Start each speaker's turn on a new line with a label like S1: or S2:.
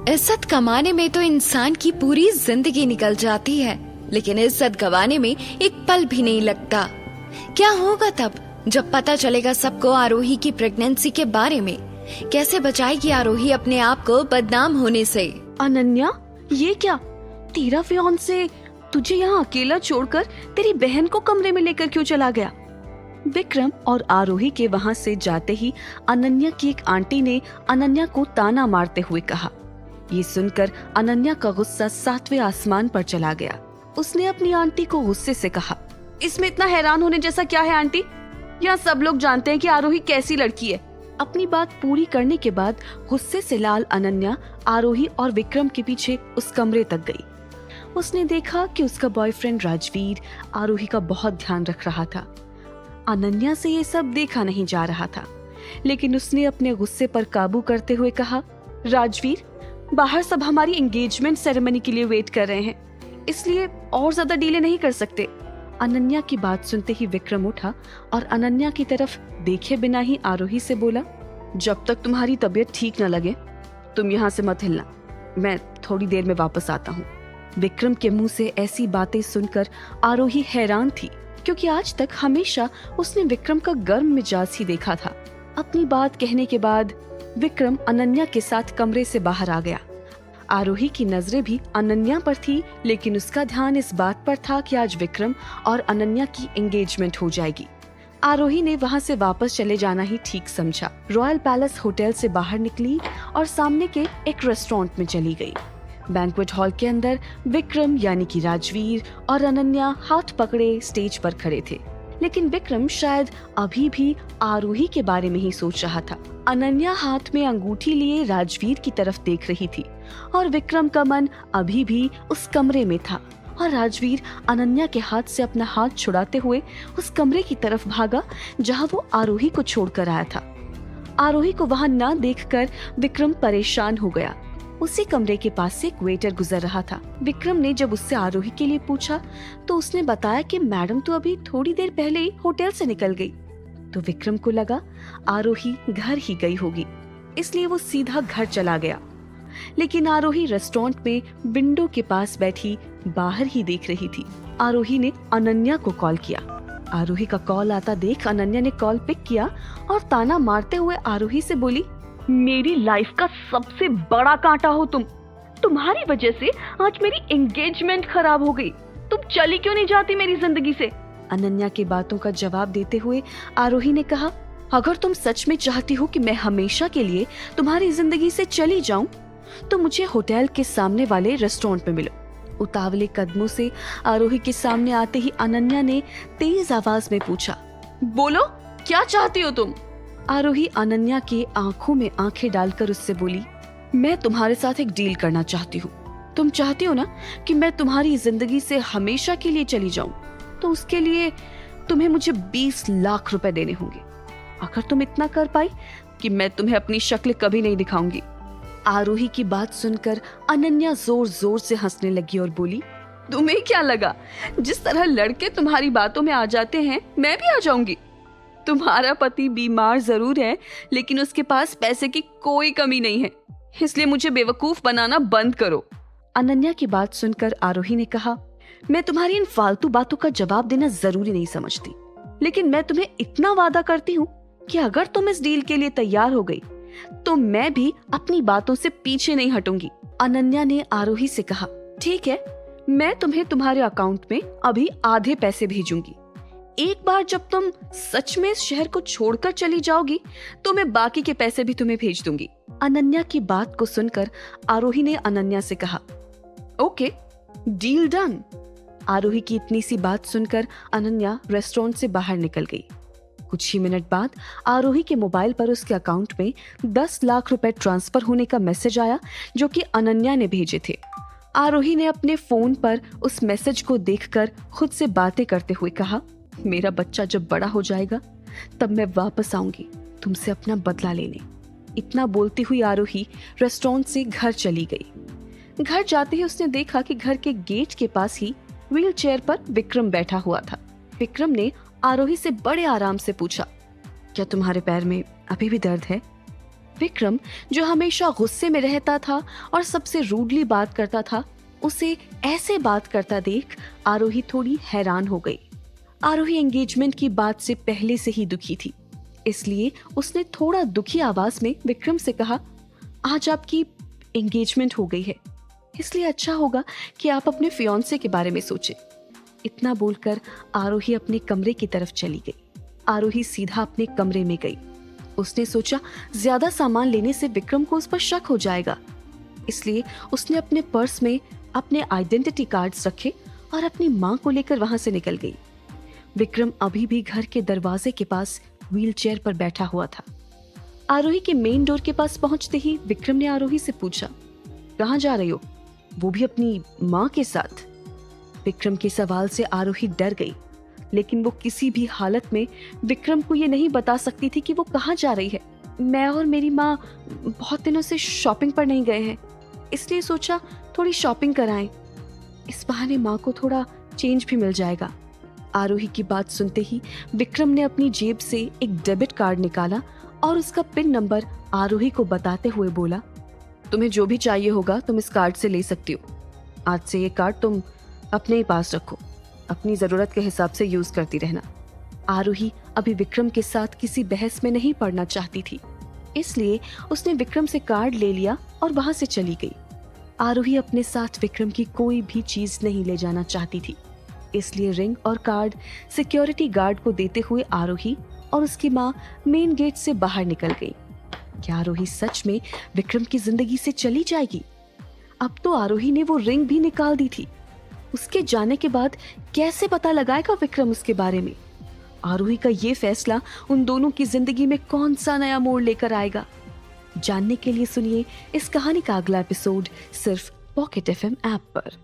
S1: इज्जत कमाने में तो इंसान की पूरी जिंदगी निकल जाती है, लेकिन इज्जत गंवाने में एक पल भी नहीं लगता। क्या होगा तब जब पता चलेगा सबको आरोही की प्रेगनेंसी के बारे में? कैसे बचाएगी आरोही अपने आप को बदनाम होने से?
S2: अनन्या, ये क्या? तेरा फियांसे तुझे यहाँ अकेला छोड़कर तेरी बहन को कमरे में लेकर क्यों चला गया? विक्रम और आरोही के वहाँ से जाते ही अनन्या की एक आंटी ने अनन्या को ताना मारते हुए कहा। ये सुनकर अनन्या का गुस्सा 7वें आसमान पर चला गया। उसने अपनी आंटी को गुस्से से कहा, इसमें इतना हैरान होने जैसा क्या है आंटी? यहाँ सब लोग जानते हैं कि आरोही कैसी लड़की है। अपनी बात पूरी करने के बाद गुस्से से लाल अनन्या आरोही और विक्रम के पीछे उस कमरे तक गई। उसने देखा कि उसका बॉयफ्रेंड राजवीर आरोही का बहुत ध्यान रख रहा था। अनन्या से ये सब देखा नहीं जा रहा था, लेकिन उसने अपने गुस्से पर काबू करते हुए कहा, राजवीर, बाहर सब हमारी एंगेजमेंट सेरेमनी के लिए वेट कर रहे हैं, इसलिए और ज्यादा डिले नहीं कर सकते। अनन्या की बात सुनते ही विक्रम उठा और अनन्या की तरफ देखे बिना ही आरोही से बोला, जब तक तुम्हारी तबीयत ठीक न लगे तुम यहाँ से मत हिलना, मैं थोड़ी देर में वापस आता हूँ। विक्रम के मुंह से ऐसी बातें सुनकर आरोही हैरान थी, क्योंकि आज तक हमेशा उसने विक्रम का गर्म मिजाज ही देखा था। अपनी बात कहने के बाद विक्रम अनन्या के साथ कमरे से बाहर आ गया। आरोही की नजरें भी अनन्या पर थी, लेकिन उसका ध्यान इस बात पर था कि आज विक्रम और अनन्या की एंगेजमेंट हो जाएगी। आरोही ने वहां से वापस चले जाना ही ठीक समझा। रॉयल पैलेस होटल से बाहर निकली और सामने के एक रेस्टोरेंट में चली गई। बैंक्वेट हॉल के अंदर विक्रम यानी कि राजवीर और अनन्या हाथ पकड़े स्टेज पर खड़े थे, लेकिन विक्रम शायद अभी भी आरोही के बारे में ही सोच रहा था। अनन्या हाथ में अंगूठी लिए राजवीर की तरफ देख रही थी और विक्रम का मन अभी भी उस कमरे में था और राजवीर अनन्या के हाथ से अपना हाथ छुड़ाते हुए उस कमरे की तरफ भागा जहां वो आरोही को छोड़कर आया था। आरोही को वहां न देखकर विक्रम परेशान हो गया। उसी कमरे के पास से एक वेटर गुजर रहा था। विक्रम ने जब उससे आरोही के लिए पूछा तो उसने बताया कि मैडम तो अभी थोड़ी देर पहले ही होटल से निकल गई। तो विक्रम को लगा आरोही घर ही गई होगी, इसलिए वो सीधा घर चला गया। लेकिन आरोही रेस्टोरेंट में विंडो के पास बैठी बाहर ही देख रही थी। आरोही ने अनन्या को कॉल किया। आरोही का कॉल आता देख अनन्या ने कॉल पिक किया और ताना मारते हुए आरोही से बोली, मेरी लाइफ का सबसे बड़ा कांटा हो तुम। तुम्हारी वजह से आज मेरी एंगेजमेंट खराब हो गई। तुम चली क्यों नहीं जाती मेरी जिंदगी से? अनन्या की बातों का जवाब देते हुए आरोही ने कहा, अगर तुम सच में चाहती हो कि मैं हमेशा के लिए तुम्हारी जिंदगी से चली जाऊं, तो मुझे होटल के सामने वाले रेस्टोरेंट में मिलो। उतावले कदमों से आरोही के सामने आते ही अनन्या ने तेज आवाज में पूछा, बोलो क्या चाहती हो तुम? आरोही अनन्या के आंखों में आंखें डालकर उससे बोली, मैं तुम्हारे साथ एक डील करना चाहती हूँ। तुम चाहती हो ना कि मैं तुम्हारी जिंदगी से हमेशा के लिए चली जाऊं, तो उसके लिए तुम्हें मुझे 20 लाख रुपए देने होंगे। अगर तुम इतना कर पाई कि मैं तुम्हें अपनी शक्ल कभी नहीं दिखाऊंगी। आरोही की बात सुनकर अनन्या जोर जोर से हंसने लगी और बोली, तुम्हें क्या लगा जिस तरह लड़के तुम्हारी बातों में आ जाते हैं मैं भी आ जाऊंगी? तुम्हारा पति बीमार जरूर है, लेकिन उसके पास पैसे की कोई कमी नहीं है, इसलिए मुझे बेवकूफ बनाना बंद करो। अनन्या की बात सुनकर आरोही ने कहा, मैं तुम्हारी इन फालतू बातों का जवाब देना जरूरी नहीं समझती, लेकिन मैं तुम्हें इतना वादा करती हूँ कि अगर तुम इस डील के लिए तैयार हो गई तो मैं भी अपनी बातों से पीछे नहीं हटूंगी। अनन्या ने आरोही से कहा, ठीक है, मैं तुम्हें तुम्हारे अकाउंट में अभी आधे पैसे भेजूंगी। एक बार जब तुम सच में इस शहर को छोड़कर चली जाओगी तो मैं बाकी के पैसे भी तुम्हें भेज दूंगी। अनन्या की बात को सुनकर आरोही ने अनन्या से कहा, ओके, डील डन। आरोही की इतनी सी बात सुनकर अनन्या रेस्टोरेंट से बाहर निकल गई। कुछ ही मिनट बाद आरोही के मोबाइल पर उसके अकाउंट में 10 लाख रुपए ट्रांसफर होने का मैसेज आया, जो कि अनन्या ने भेजे थे। आरोही ने अपने फोन पर उस मैसेज को देखकर खुद से बातें करते हुए कहा, मेरा बच्चा जब बड़ा हो जाएगा तब मैं वापस आऊंगी तुमसे अपना बदला लेने। इतना बोलती हुई आरोही रेस्टोरेंट से घर चली गई। घर जाते ही उसने देखा कि घर के गेट के पास ही व्हील चेयर पर विक्रम बैठा हुआ था। विक्रम ने आरोही से बड़े आराम से पूछा, क्या तुम्हारे पैर में अभी भी दर्द है? विक्रम, जो हमेशा गुस्से में रहता था और सबसे रूडली बात करता था, उसे ऐसे बात करता देख आरोही थोड़ी हैरान हो गई। आरोही एंगेजमेंट की बात से पहले से ही दुखी थी, इसलिए उसने थोड़ा दुखी आवाज में विक्रम से कहा, आज आपकी एंगेजमेंट हो गई है, इसलिए अच्छा होगा कि आप अपने फियांसे के बारे में सोचें। इतना बोलकर आरोही अपने कमरे की तरफ चली गई। आरोही सीधा अपने कमरे में गई। उसने सोचा ज्यादा सामान लेने से विक्रम को उस पर शक हो जाएगा, इसलिए उसने अपने पर्स में अपने आइडेंटिटी कार्ड्स रखे और अपनी मां को लेकर वहां से निकल गई। विक्रम अभी भी घर के दरवाजे के पास व्हीलचेयर पर बैठा हुआ था। आरोही के मेन डोर के पास पहुंचते ही विक्रम ने आरोही से पूछा, कहाँ जा रही हो, वो भी अपनी मां के साथ? विक्रम के सवाल से आरोही डर गई, लेकिन वो किसी भी हालत में विक्रम को ये नहीं बता सकती थी कि वो कहाँ जा रही है। मैं और मेरी माँ बहुत दिनों से शॉपिंग पर नहीं गए हैं, इसलिए सोचा थोड़ी शॉपिंग कराएं। इस बहाने माँ को थोड़ा चेंज भी मिल जाएगा। आरोही की बात सुनते ही विक्रम ने अपनी जेब से एक डेबिट कार्ड निकाला और उसका पिन नंबर आरोही को बताते हुए बोला, तुम्हें जो भी चाहिए होगा तुम इस कार्ड से ले सकती हो। आज से ये कार्ड तुम अपने ही पास रखो, अपनी जरूरत के हिसाब से यूज करती रहना। आरोही अभी विक्रम के साथ किसी बहस में नहीं पड़ना चाहती थी, इसलिए उसने विक्रम से कार्ड ले लिया और वहां से चली गई। आरोही अपने साथ विक्रम की कोई भी चीज नहीं ले जाना चाहती थी, इसलिए रिंग और कार्ड सिक्योरिटी गार्ड को देते हुए आरोही और उसकी माँ मेन गेट से बाहर निकल गई। क्या आरोही सच में विक्रम की जिंदगी से चली जाएगी? अब तो आरोही ने वो रिंग भी निकाल दी थी। उसके जाने के बाद कैसे पता लगाएगा विक्रम उसके बारे में? आरोही का ये फैसला उन दोनों की जिंदगी में कौन सा नया मोड़ लेकर आएगा? जानने के लिए सुनिए इस कहानी का अगला एपिसोड सिर्फ पॉकेट FM ऐप पर।